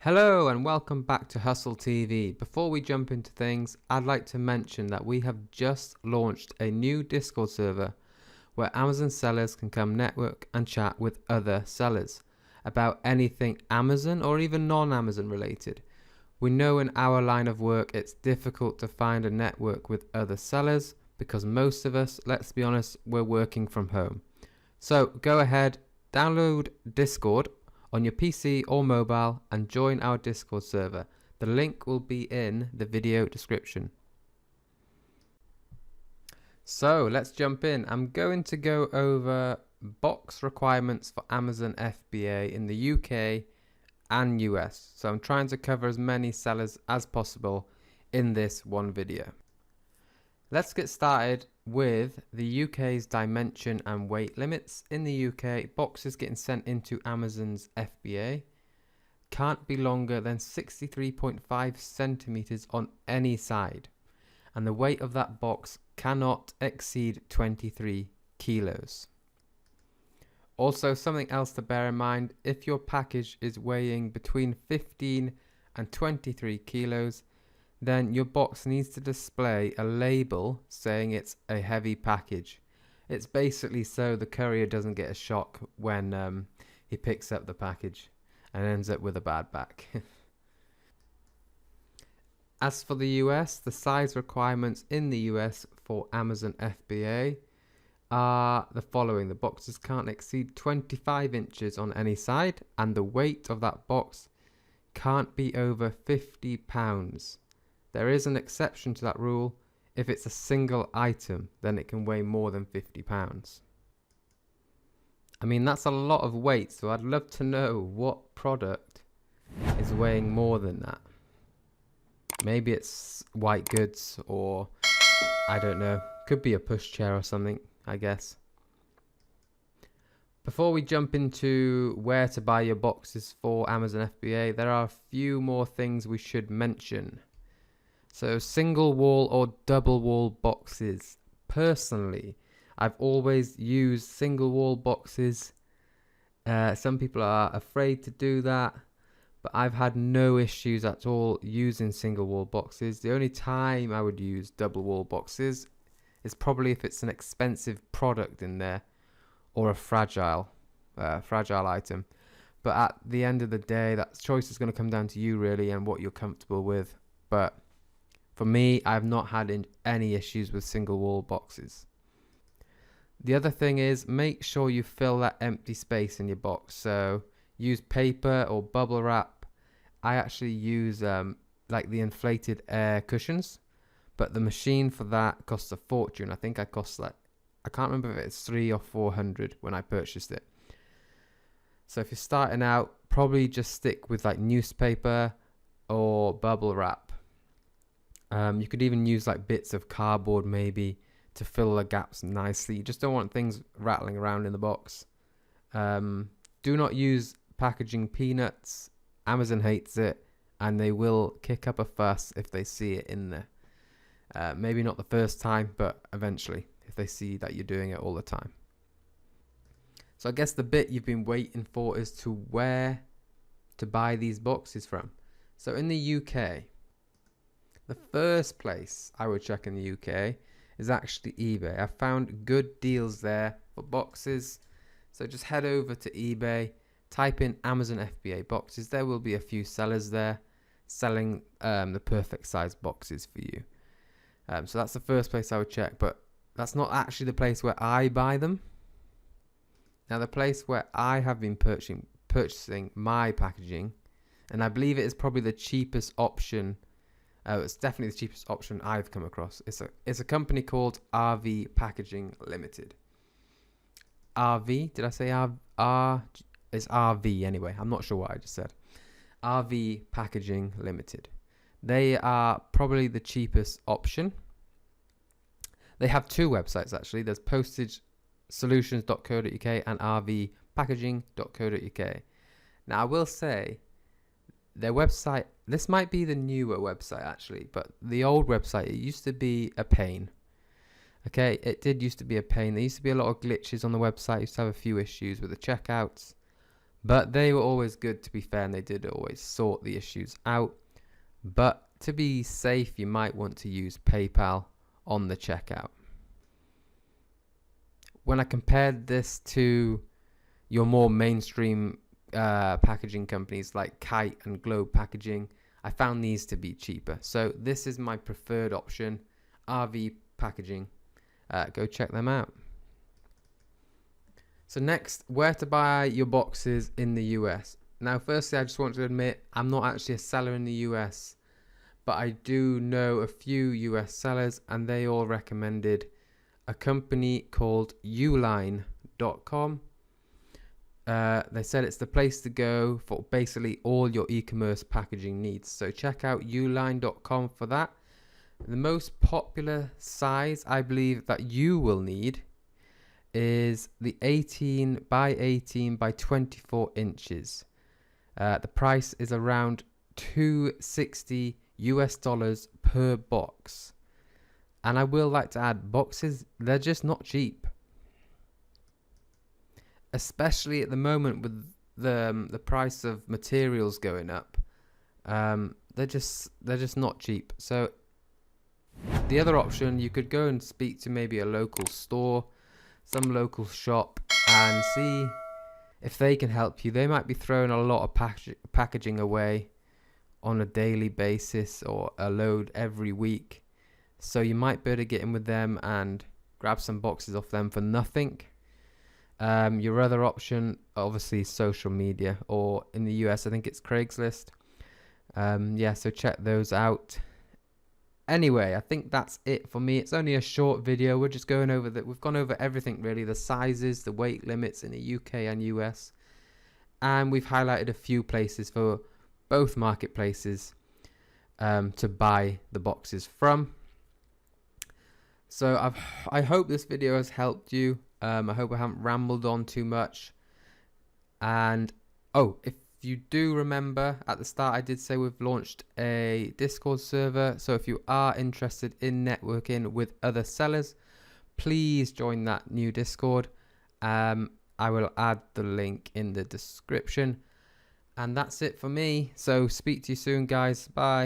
Hello and welcome back to Hustle TV. Before we jump into things, I'd like to mention that we have just launched a new Discord server where Amazon sellers can come network and chat with other sellers about anything Amazon or even non-Amazon related. We know in our line of work it's difficult to find a network with other sellers because most of us, let's be honest, we're working from home. So go ahead, download Discord on your PC or mobile and join our Discord server. The link will be in the video description. So let's jump in. I'm going to go over box requirements for Amazon FBA in the UK and US. So I'm trying to cover as many sellers as possible in this one video. Let's get started with the UK's dimension and weight limits. In the UK, boxes getting sent into Amazon's FBA can't be longer than 63.5 centimeters on any side, and the weight of that box cannot exceed 23 kilos. Also, something else to bear in mind, if your package is weighing between 15 and 23 kilos, then your box needs to display a label saying it's a heavy package. It's basically so the courier doesn't get a shock when he picks up the package and ends up with a bad back. As for the US, the size requirements in the US for Amazon FBA are the following. The boxes can't exceed 25 inches on any side, and the weight of that box can't be over 50 pounds. There is an exception to that rule. If it's a single item, then it can weigh more than 50 pounds. I mean, that's a lot of weight, so I'd love to know what product is weighing more than that. Maybe it's white goods, or I don't know. Could be a pushchair or something, I guess. Before we jump into where to buy your boxes for Amazon FBA, there are a few more things we should mention. So single wall or double wall boxes. Personally, I've always used single wall boxes. Some people are afraid to do that, but I've had no issues at all using single wall boxes. The only time I would use double wall boxes is probably if it's an expensive product in there or a fragile item. But at the end of the day, that choice is going to come down to you really and what you're comfortable with. But for me, I've not had any issues with single wall boxes. The other thing is, make sure you fill that empty space in your box. So use paper or bubble wrap. I actually use like the inflated air cushions, but the machine for that costs a fortune. I think I cost like, I can't remember if it's 300 or 400 when I purchased it. So if you're starting out, probably just stick with like newspaper or bubble wrap. You could even use like bits of cardboard maybe to fill the gaps nicely. You just don't want things rattling around in the box. Do not use packaging peanuts. Amazon hates it, and they will kick up a fuss if they see it in there. Maybe not the first time, but eventually if they see that you're doing it all the time. So I guess the bit you've been waiting for is to where to buy these boxes from. So in the UK, the first place I would check in the UK is actually eBay. I found good deals there for boxes. So just head over to eBay, type in Amazon FBA boxes. There will be a few sellers there selling the perfect size boxes for you. So that's the first place I would check, but that's not actually the place where I buy them. Now the place where I have been purchasing my packaging, and I believe it is probably the cheapest option. It's definitely the cheapest option I've come across. It's a company called RV Packaging Limited. RV? Did I say R? It's RV anyway. I'm not sure what I just said. RV Packaging Limited. They are probably the cheapest option. They have two websites actually. There's postagesolutions.co.uk and rvpackaging.co.uk. Now I will say, their website, this might be the newer website actually, but the old website, it used to be a pain. Okay, it did used to be a pain. There used to be a lot of glitches on the website. It used to have a few issues with the checkouts, But they were always good, to be fair, and they did always sort the issues out. But to be safe, you might want to use PayPal on the checkout. When I compared this to your more mainstream packaging companies like Kite and Globe Packaging, I found these to be cheaper. So this is my preferred option, RV Packaging. Go check them out. So next, where to buy your boxes in the US. Now, firstly, I just want to admit I'm not actually a seller in the US, but I do know a few US sellers, and they all recommended a company called uline.com. They said it's the place to go for basically all your e-commerce packaging needs. So check out uline.com for that. The most popular size I believe that you will need is the 18 by 18 by 24 inches. The price is around $260 US per box. And I will like to add, boxes, they're just not cheap. Especially at the moment with the price of materials going up. They're just not cheap. So the other option, you could go and speak to maybe a local store, some local shop, and see if they can help you. They might be throwing a lot of packaging away on a daily basis or a load every week. So you might be able to get in with them and grab some boxes off them for nothing. Your other option, obviously, social media, or in the US, I think it's Craigslist. Yeah, so check those out. Anyway, I think that's it for me. It's only a short video. We're just going over we've gone over everything really, the sizes, the weight limits in the UK and US, and we've highlighted a few places for both marketplaces to buy the boxes from. So I hope this video has helped you. I hope I haven't rambled on too much. And if you do remember, at the start I did say we've launched a Discord server. So if you are interested in networking with other sellers, please join that new Discord. I will add the link in the description. And that's it for me. So speak to you soon, guys. Bye.